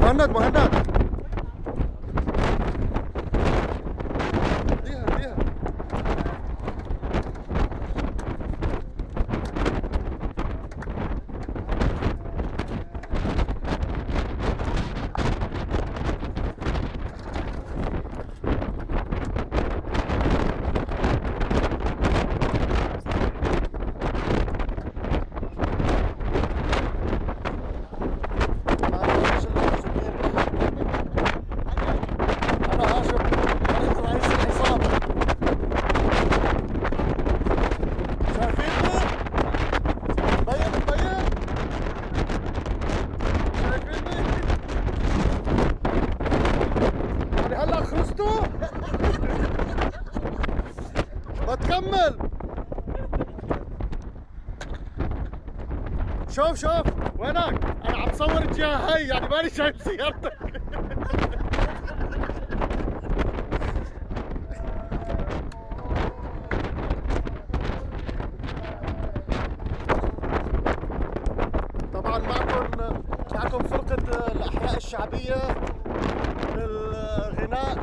مهند مهند، اديها اديها. انا هاشم رئيس العصابة. شايفيني؟ مبين مبين؟ شايفيني؟ يعني هلا خلصتوا؟ بتكمل. شوف شوف وينك؟ انا عم صور الجهة هي، يعني ماني شايف سيارتك. طبعا معكم فرقة الأحياء الشعبية للغناء